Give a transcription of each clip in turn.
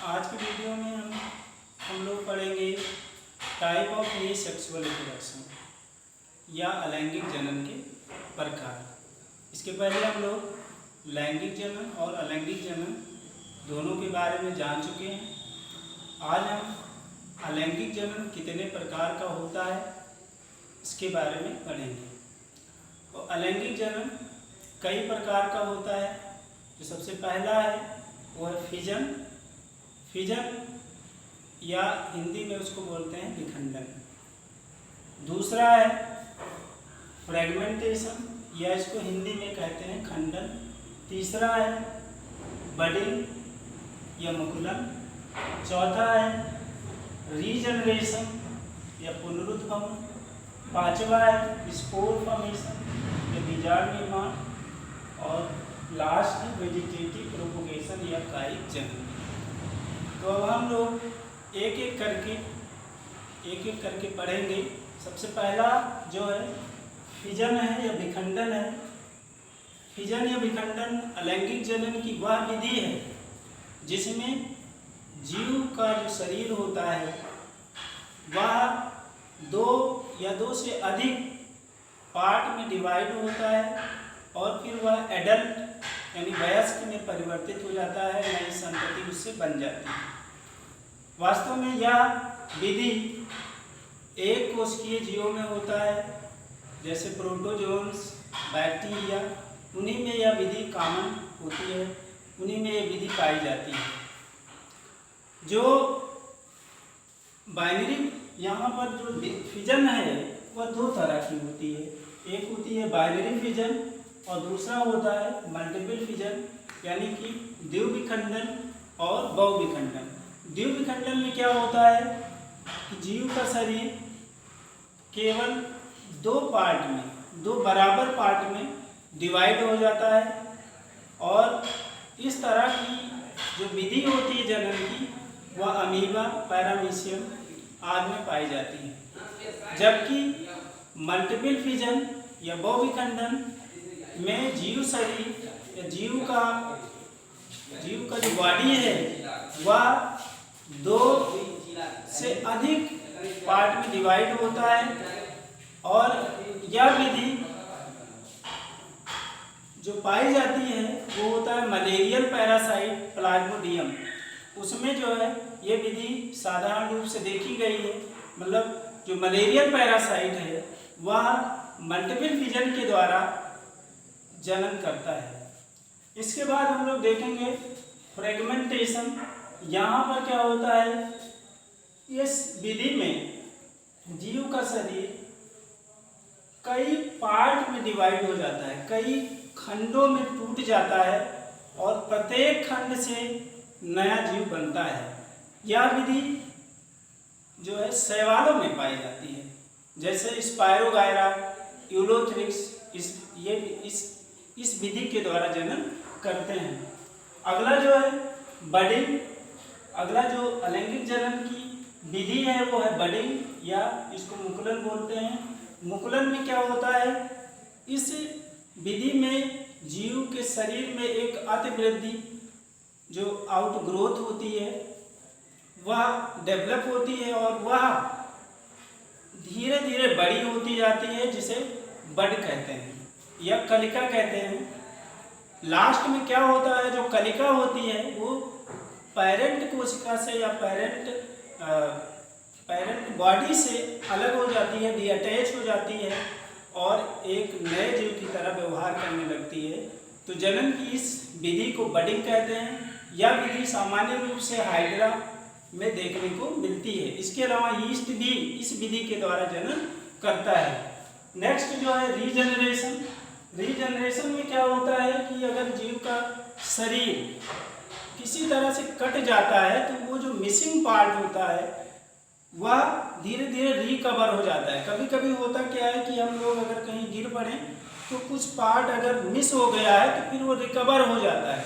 आज की वीडियो में हम लोग पढ़ेंगे टाइप ऑफ एसेक्सुअल रिप्रोडक्शन या अलैंगिक जनन के प्रकार। इसके पहले हम लोग लैंगिक जनन और अलैंगिक जनन दोनों के बारे में जान चुके हैं। आज हम अलैंगिक जनन कितने प्रकार का होता है इसके बारे में पढ़ेंगे। तो अलैंगिक जनन कई प्रकार का होता है। जो सबसे पहला है वो है फिजन। फिजन या हिंदी में उसको बोलते हैं विखंडन। दूसरा है फ्रेगमेंटेशन या इसको हिंदी में कहते हैं खंडन। तीसरा है बडिंग या मुकुलन। चौथा है रीजनरेशन या पुनरुद्भवन। पांचवा है स्पोर फॉर्मेशन या बीजाणु निर्माण। और लास्ट है वेजिटेटिव प्रोपोगेशन या कायिक जनन। तो अब हम लोग एक एक करके पढ़ेंगे। सबसे पहला जो है फिजन है या विखंडन है। फिजन या विखंडन अलैंगिक जनन की वह विधि है जिसमें जीव का जो शरीर होता है वह दो या दो से अधिक पार्ट में डिवाइड होता है और फिर वह एडल्ट यानी वयस्क में परिवर्तित हो जाता है, नई संतति उससे बन जाती है। वास्तव में यह विधि एक कोशिकीय जीवों में होता है, जैसे प्रोटोजोन्स, बैक्टीरिया, उन्हीं में यह विधि कॉमन होती है, उन्हीं में यह विधि पाई जाती है। जो बाइनरी यहाँ पर जो फिजन है वह दो तरह की होती है। एक होती है बाइनरी फिजन और दूसरा होता है मल्टीपल फिजन यानी कि द्विविखंडन और बहुविखंडन। द्विविखंडन में क्या होता है कि जीव का शरीर केवल दो पार्ट में, दो बराबर पार्ट में डिवाइड हो जाता है और इस तरह की जो विधि होती है जनन की वह अमीबा, पैरामीशियम आदि में पाई जाती है। जबकि मल्टीपल फिजन या बहुविखंडन में जीव शरीर या जीव का जो बॉडी है वह दो से अधिक पार्ट में डिवाइड होता है और यह विधि जो पाई जाती है वो होता है मलेरियल पैरासाइट प्लाज्मोडियम। उसमें जो है ये विधि साधारण रूप से देखी गई है। मतलब जो मलेरियल पैरासाइट है वह मल्टीपल फिजन के द्वारा जनन करता है। इसके बाद हम लोग देखेंगे फ्रेगमेंटेशन। यहाँ पर क्या होता है, इस विधि में जीव का शरीर कई पार्ट में डिवाइड हो जाता है, कई खंडों में टूट जाता है और प्रत्येक खंड से नया जीव बनता है। यह विधि जो है शैवालों में पाई जाती है, जैसे स्पायरोगायरा, यूलोथ्रिक्स इस विधि के द्वारा जनन करते हैं। अगला जो है बडिंग। अगला जो अलैंगिक जनन की विधि है वो है बडिंग या इसको मुकुलन बोलते हैं। मुकुलन में क्या होता है, इस विधि में जीव के शरीर में एक अतिवृद्धि जो आउटग्रोथ होती है वह डेवलप होती है और वह धीरे धीरे बड़ी होती जाती है, जिसे बड कहते हैं या कलिका कहते हैं। लास्ट में क्या होता है, जो कलिका होती है वो पेरेंट कोशिका से या पेरेंट बॉडी से अलग हो जाती है, डीअटैच हो जाती है और एक नए जीव की तरह व्यवहार करने लगती है। तो जनन की इस विधि को बडिंग कहते हैं। यह विधि सामान्य रूप से हाइड्रा में देखने को मिलती है। इसके अलावा यीस्ट भी इस विधि के द्वारा जनन करता है। नेक्स्ट जो है रीजनरेशन। रीजनरेशन में क्या होता है कि अगर जीव का शरीर किसी तरह से कट जाता है तो वो जो मिसिंग पार्ट होता है वह धीरे धीरे रिकवर हो जाता है। कभी कभी होता क्या है कि हम लोग अगर कहीं गिर पड़े तो कुछ पार्ट अगर मिस हो गया है तो फिर वो रिकवर हो जाता है।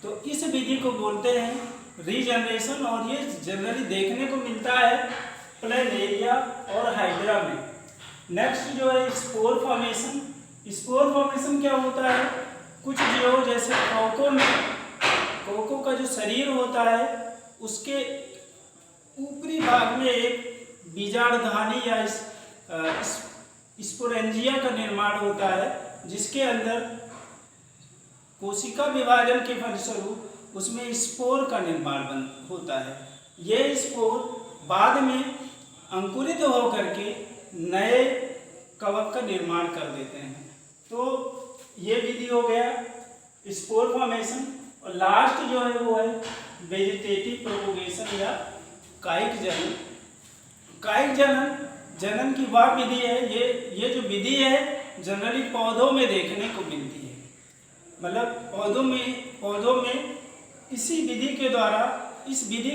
तो इस विधि को बोलते हैं रीजनरेशन और ये जनरली देखने को मिलता है प्लेनेरिया और हाइड्रा में। नेक्स्ट जो है स्पोर फॉर्मेशन। स्पोर फॉर्मेशन क्या होता है, कुछ जीवों जैसे कोको में कोको का जो शरीर होता है उसके ऊपरी भाग में एक बीजाणुधानी या स्पोरेंजिया का निर्माण होता है, जिसके अंदर कोशिका विभाजन के फलस्वरूप उसमें स्पोर का निर्माण होता है। ये स्पोर बाद में अंकुरित होकर के नए कवक का निर्माण कर देते हैं। तो ये विधि हो गया स्पोर फॉर्मेशन। और लास्ट जो है वो है वेजिटेटिव प्रोपोगेशन या कायिक जनन। कायिक जनन की वह विधि है, ये जो विधि है जनरली पौधों में देखने को मिलती है। मतलब पौधों में इस विधि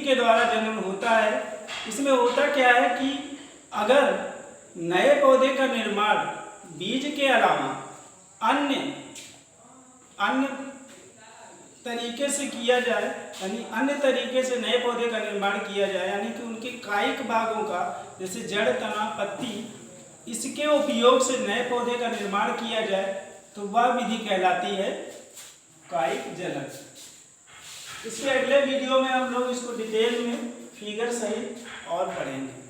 के द्वारा जनन होता है। इसमें होता क्या है कि अगर नए पौधे का निर्माण बीज के अलावा अन्य तरीके से किया जाए, यानी अन्य तरीके से नए पौधे का निर्माण किया जाए, यानी कि उनके कायिक भागों का जैसे जड़, तना, पत्ती, इसके उपयोग से नए पौधे का निर्माण किया जाए तो वह विधि कहलाती है कायिक जनन। इसके अगले वीडियो में हम लोग इसको डिटेल में फिगर सहित और पढ़ेंगे।